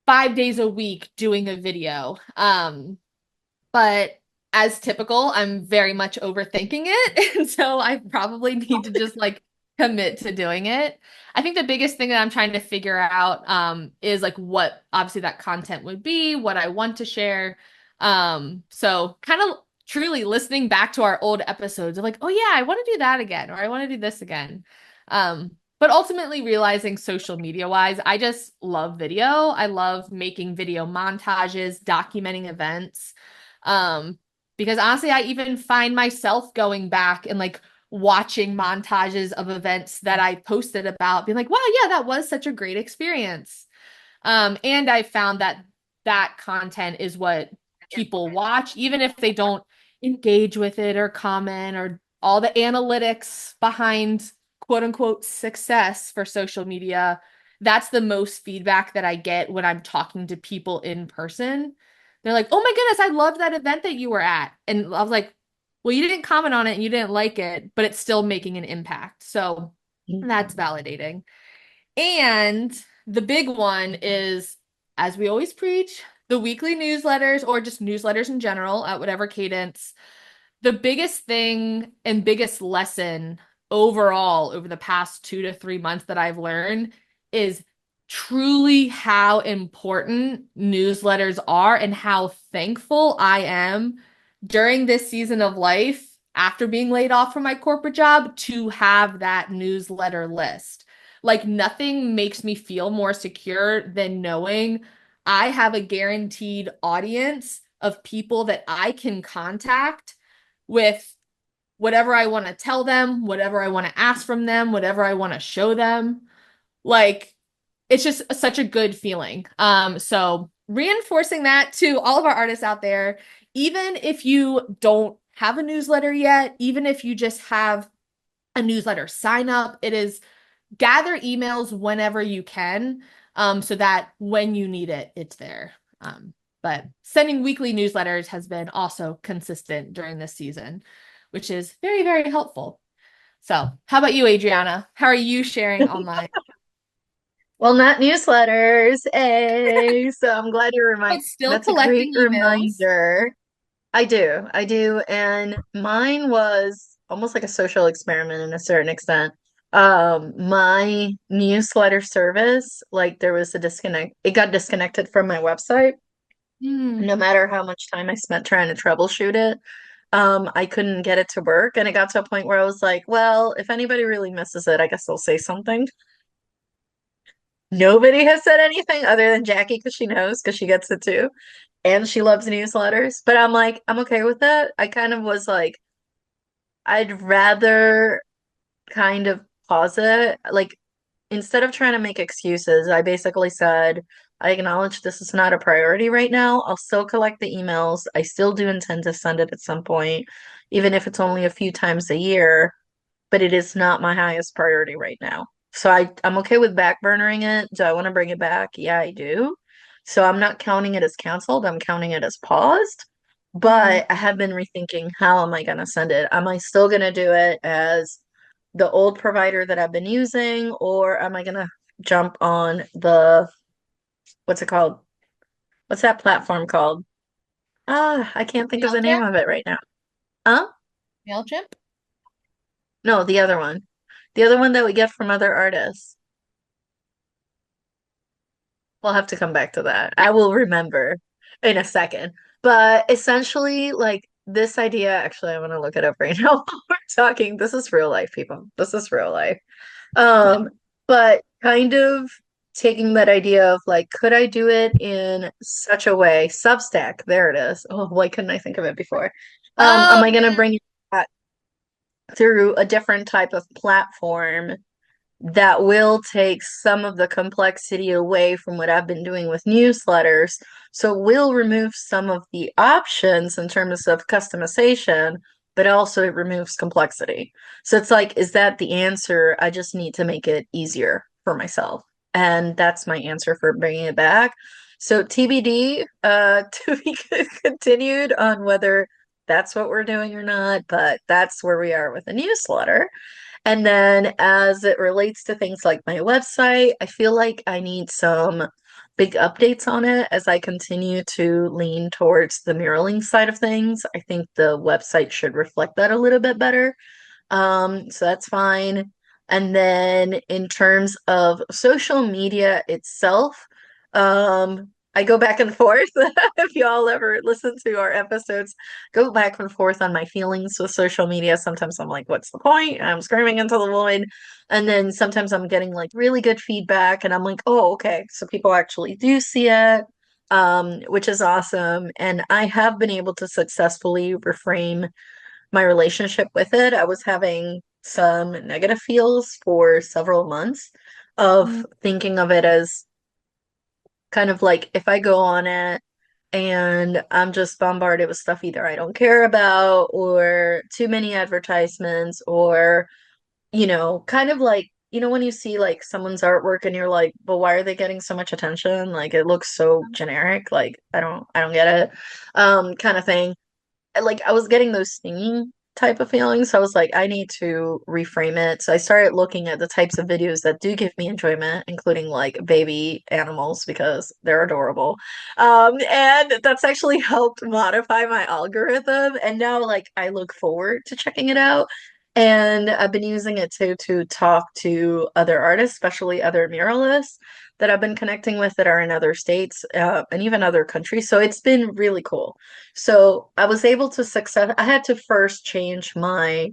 5 days a week doing a video. But as typical, I'm very much overthinking it. And so I probably need to just like commit to doing it. I think the biggest thing that I'm trying to figure out is like what obviously that content would be, what I want to share. So kind of truly listening back to our old episodes of like, oh yeah, I want to do that again, or I want to do this again. But ultimately realizing social media wise, I just love video. I love making video montages, documenting events. Um, because honestly, I even find myself going back and like watching montages of events that I posted about, being like, wow, yeah, that was such a great experience. And I found that that content is what people watch, even if they don't engage with it or comment or all the analytics behind quote unquote success for social media. That's the most feedback that I get when I'm talking to people in person. They're like, oh my goodness, I loved that event that you were at. And I was like, well, you didn't comment on it and you didn't like it, but it's still making an impact. So that's validating. And the big one is, as we always preach, the weekly newsletters or just newsletters in general at whatever cadence. The biggest thing and biggest lesson overall over the past 2 to 3 months that I've learned is truly how important newsletters are and how thankful I am during this season of life after being laid off from my corporate job to have that newsletter list. Like nothing makes me feel more secure than knowing I have a guaranteed audience of people that I can contact with whatever I want to tell them, whatever I want to ask from them, whatever I want to show them. Like it's just such a good feeling. So reinforcing that to all of our artists out there, even if you don't have a newsletter yet, even if you just have a newsletter sign up, it is gather emails whenever you can, so that when you need it, it's there. But sending weekly newsletters has been also consistent during this season, which is very, very helpful. So, how about you, Adriana? How are you sharing online? Well, not newsletters. Hey, so I'm glad you remind. But still That's a great collecting emails. reminder. I do. And mine was almost like a social experiment in a certain extent. My newsletter service, like there was a disconnect, it got disconnected from my website. Hmm. No matter how much time I spent trying to troubleshoot it, I couldn't get it to work. And it got to a point where I was like, well, if anybody really misses it, I guess they'll say something. Nobody has said anything other than Jackie because she knows because she gets it too. And she loves newsletters. But I'm like, I'm okay with that. I kind of was like, I'd rather kind of pause it. Like, instead of trying to make excuses, I basically said, I acknowledge this is not a priority right now. I'll still collect the emails. I still do intend to send it at some point, even if it's only a few times a year, but it is not my highest priority right now. So I'm okay with backburnering it. Do I want to bring it back? Yeah, I do. So I'm not counting it as canceled. I'm counting it as paused. Hmm. But I have been rethinking how am I going to send it? Am I still going to do it as the old provider that I've been using, or am I going to jump on the what's it called? What's that platform called? Ah, I can't think of the name MailChimp? of it right now. Huh? MailChimp? No, the other one. The other one that we get from other artists. We'll have to come back to that. I will remember in a second. But essentially, like this idea, actually, I want to look it up right now while we're talking. This is real life, people. This is real life. Um, but kind of taking that idea of like, could I do it in such a way? Substack, there it is. Oh, why couldn't I think of it before? Am Oh, I gonna yeah. bring it through a different type of platform that will take some of the complexity away from what I've been doing with newsletters. So we'll remove some of the options in terms of customization, but also it removes complexity. So it's like, is that the answer? I just need to make it easier for myself. And that's my answer for bringing it back. So TBD, to be continued on whether that's what we're doing or not, but that's where we are with the newsletter. And then as it relates to things like my website, I feel like I need some big updates on it as I continue to lean towards the muraling side of things. I think the website should reflect that a little bit better. So that's fine. And then in terms of social media itself, I go back and forth. If y'all ever listen to our episodes, go back and forth on my feelings with social media. Sometimes I'm like, what's the point? I'm screaming into the void. And then sometimes I'm getting like really good feedback and I'm like, oh, okay. So people actually do see it, which is awesome. And I have been able to successfully reframe my relationship with it. I was having some negative feels for several months of Mm. thinking of it as kind of like if I go on it and I'm just bombarded with stuff either I don't care about or too many advertisements or, kind of like, when you see like someone's artwork and you're like, but why are they getting so much attention? Like it looks so generic. Like I don't get it. Kind of thing. Like I was getting those stinging type of feelings. So I was like, I need to reframe it. So I started looking at the types of videos that do give me enjoyment, including like baby animals because they're adorable. And that's actually helped modify my algorithm. And now like I look forward to checking it out. And I've been using it to talk to other artists, especially other muralists that I've been connecting with that are in other states, and even other countries. So it's been really cool. So I was able to I had to first change my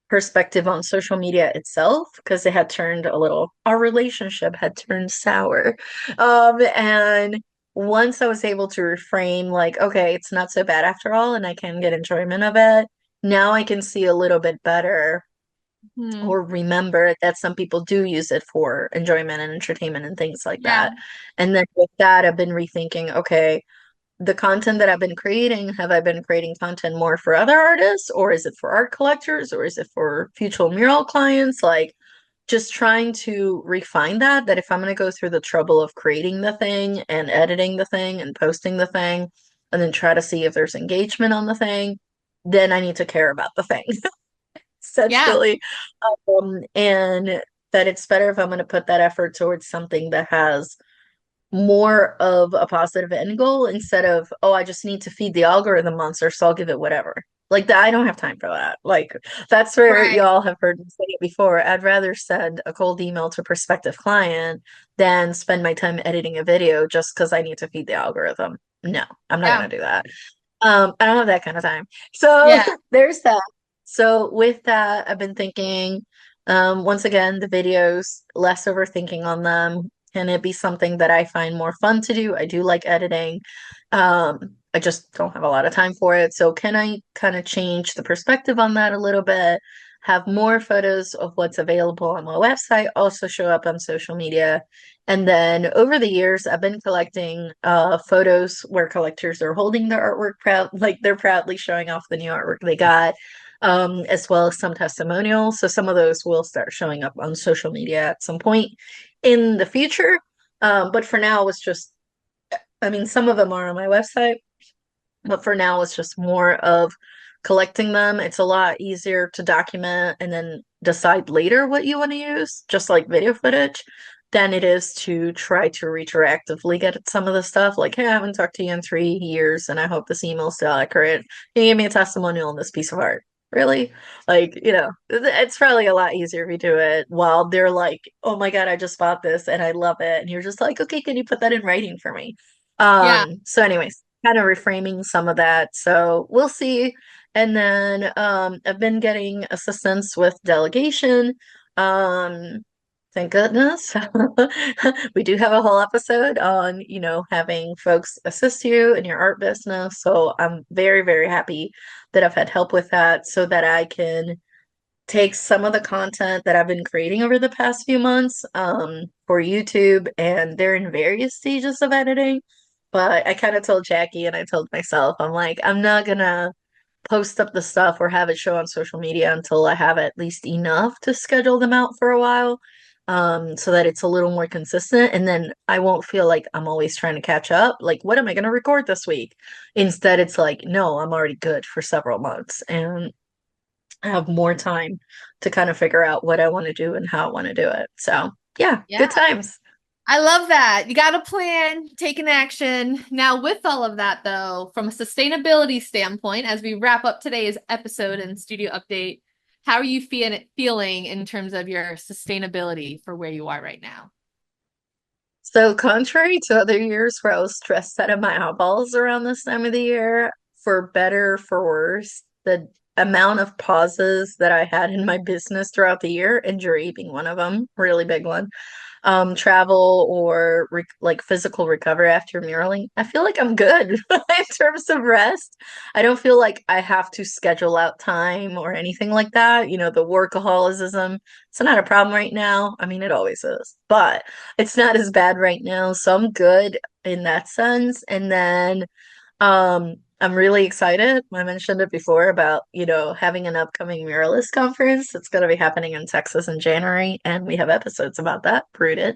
perspective on social media itself because our relationship had turned sour. And once I was able to reframe, like, okay, it's not so bad after all, and I can get enjoyment of it, now I can see a little bit better Hmm. or remember that some people do use it for enjoyment and entertainment and things like Yeah. that. And then with that, I've been rethinking, okay, the content that I've been creating, have I been creating content more for other artists, or is it for art collectors, or is it for future mural clients? Like, just trying to refine that if I'm going to go through the trouble of creating the thing and editing the thing and posting the thing, and then try to see if there's engagement on the thing, then I need to care about the thing, Yeah. essentially. And that it's better if I'm going to put that effort towards something that has more of a positive end goal instead of, oh, I just need to feed the algorithm monster, so I'll give it whatever. Like that, I don't have time for that. Like that's where Right. y'all have heard me say it before. I'd rather send a cold email to a prospective client than spend my time editing a video just because I need to feed the algorithm. No, I'm not Yeah. gonna do that. I don't have that kind of time. So Yeah. there's that. So with that, I've been thinking, once again, the videos, less overthinking on them. Can it be something that I find more fun to do? I do like editing. I just don't have a lot of time for it. So can I kind of change the perspective on that a little bit? Have more photos of what's available on my website, also show up on social media. And then over the years, I've been collecting photos where collectors are holding their artwork proud, like they're proudly showing off the new artwork they got, as well as some testimonials. So some of those will start showing up on social media at some point in the future. But for now, it's just, I mean, some of them are on my website, but for now, it's just more of collecting them. It's a lot easier to document and then decide later what you want to use, just like video footage, than it is to try to retroactively get at some of the stuff. Like, hey, I haven't talked to you in 3 years, and I hope this email's still accurate. Can you give me a testimonial on this piece of art? Really? Like, it's probably a lot easier if you do it while they're like, oh my God, I just bought this and I love it. And you're just like, okay, can you put that in writing for me? Yeah. So anyways, kind of reframing some of that. So we'll see. And then I've been getting assistance with delegation. Um, thank goodness. We do have a whole episode on, having folks assist you in your art business. So I'm very, very happy that I've had help with that so that I can take some of the content that I've been creating over the past few months for YouTube, and they're in various stages of editing. But I kind of told Jackie and I told myself, I'm like, I'm not gonna post up the stuff or have it show on social media until I have at least enough to schedule them out for a while, so that it's a little more consistent. And then I won't feel like I'm always trying to catch up. Like, what am I gonna record this week? Instead, it's like, no, I'm already good for several months. And I have more time to kind of figure out what I want to do and how I want to do it. So, yeah, Yeah. good times. I love that. You got a plan, taking action. Now, with all of that, though, from a sustainability standpoint, as we wrap up today's episode and studio update, how are you feeling in terms of your sustainability for where you are right now? So, contrary to other years where I was stressed out of my eyeballs around this time of the year, for better, for worse, the amount of pauses that I had in my business throughout the year, injury being one of them, really big one, travel or like physical recovery after muraling, I feel like I'm good in terms of rest. I don't feel like I have to schedule out time or anything like that. The workaholism, it's not a problem right now. I mean, it always is, but it's not as bad right now. So I'm good in that sense. And then I'm really excited. I mentioned it before about, having an upcoming muralist conference. It's going to be happening in Texas in January, and we have episodes about that, rooted.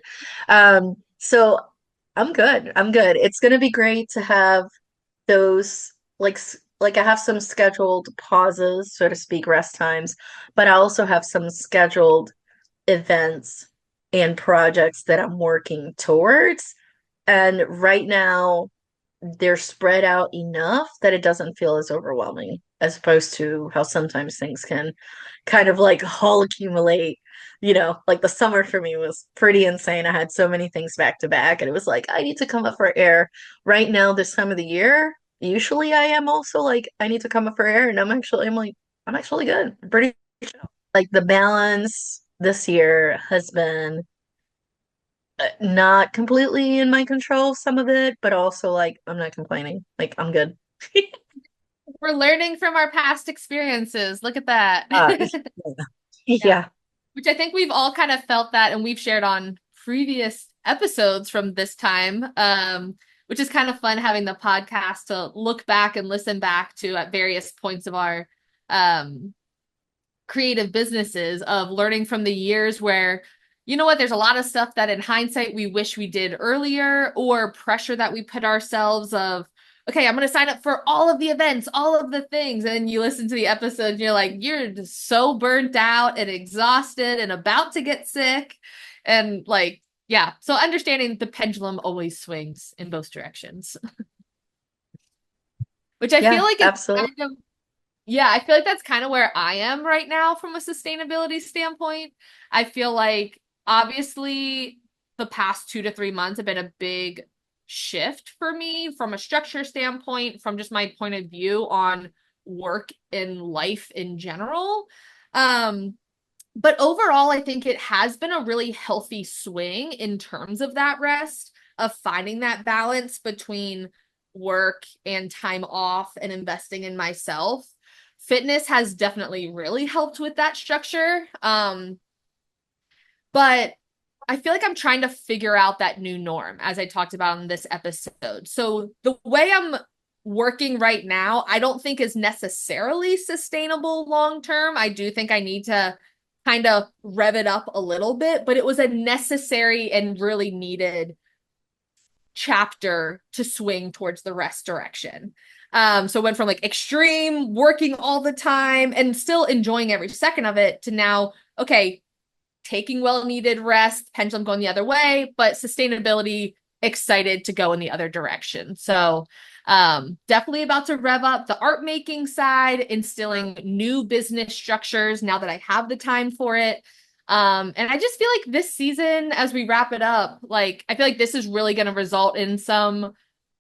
So I'm good. I'm good. It's going to be great to have those like I have some scheduled pauses, so to speak, rest times, but I also have some scheduled events and projects that I'm working towards. And right now, they're spread out enough that it doesn't feel as overwhelming as opposed to how sometimes things can kind of like all accumulate. Like the summer for me was pretty insane. I had so many things back to back, and it was like, I need to come up for air. Right now, this time of the year, usually I am also like, I need to come up for air, and I'm actually good. I'm pretty chill. Like the balance this year has been not completely in my control, some of it, but also like I'm not complaining. Like I'm good. We're learning from our past experiences. Look at that. Uh, Yeah. yeah. Which I think we've all kind of felt that, and we've shared on previous episodes from this time. Which is kind of fun having the podcast to look back and listen back to at various points of our um creative businesses, of learning from the years where, you know what, there's a lot of stuff that in hindsight we wish we did earlier, or pressure that we put ourselves of, okay, I'm going to sign up for all of the events, all of the things. And you listen to the episode and you're like, you're just so burnt out and exhausted and about to get sick. And like, yeah. So understanding the pendulum always swings in both directions, which I feel Yeah, like is absolutely. kind of, yeah, I feel like that's kind of where I am right now from a sustainability standpoint. I feel like obviously the past 2 to 3 months have been a big shift for me from a structure standpoint, from just my point of view on work and life in general. Um, but overall, I think it has been a really healthy swing in terms of that rest, of finding that balance between work and time off and investing in myself. Fitness has definitely really helped with that structure. But I feel like I'm trying to figure out that new norm, as I talked about in this episode. So the way I'm working right now, I don't think is necessarily sustainable long term. I do think I need to kind of rev it up a little bit, but it was a necessary and really needed chapter to swing towards the rest direction. So it went from like extreme working all the time and still enjoying every second of it to now, okay, taking well needed rest, pendulum going the other way, but sustainability excited to go in the other direction. So definitely about to rev up the art making side, instilling new business structures now that I have the time for it. And I just feel like this season, as we wrap it up, like I feel like this is really going to result in some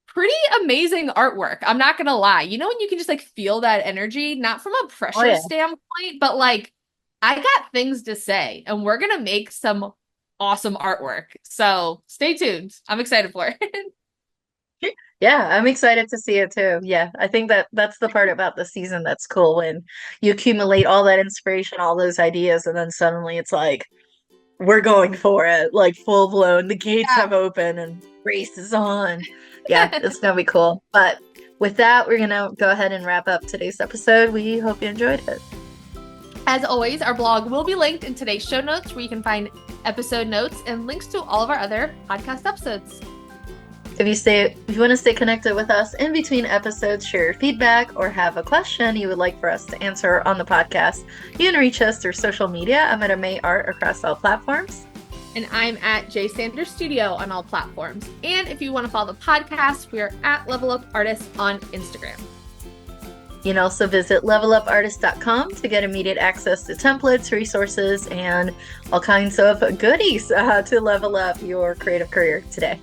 pretty amazing artwork. I'm not going to lie. You know, when you can just like feel that energy, not from a Oh pressure yeah. standpoint, but like I got things to say and we're going to make some awesome artwork. So stay tuned. I'm excited for it. Yeah, I'm excited to see it too. Yeah, I think that that's the part about the season that's cool when you accumulate all that inspiration, all those ideas, and then suddenly it's like we're going for it, like full blown. The gates have opened and race is on. Yeah, Yeah. it's gonna be cool. But with that, we're gonna go ahead and wrap up today's episode. We hope you enjoyed it. As always, our blog will be linked in today's show notes where you can find episode notes and links to all of our other podcast episodes. If you want to stay connected with us in between episodes, share your feedback, or have a question you would like for us to answer on the podcast, you can reach us through social media. I'm at May Art across all platforms. And I'm at J Sanders Studio on all platforms. And if you want to follow the podcast, we are at Level Up Artists on Instagram. You can also visit levelupartist.com to get immediate access to templates, resources, and all kinds of goodies to level up your creative career today.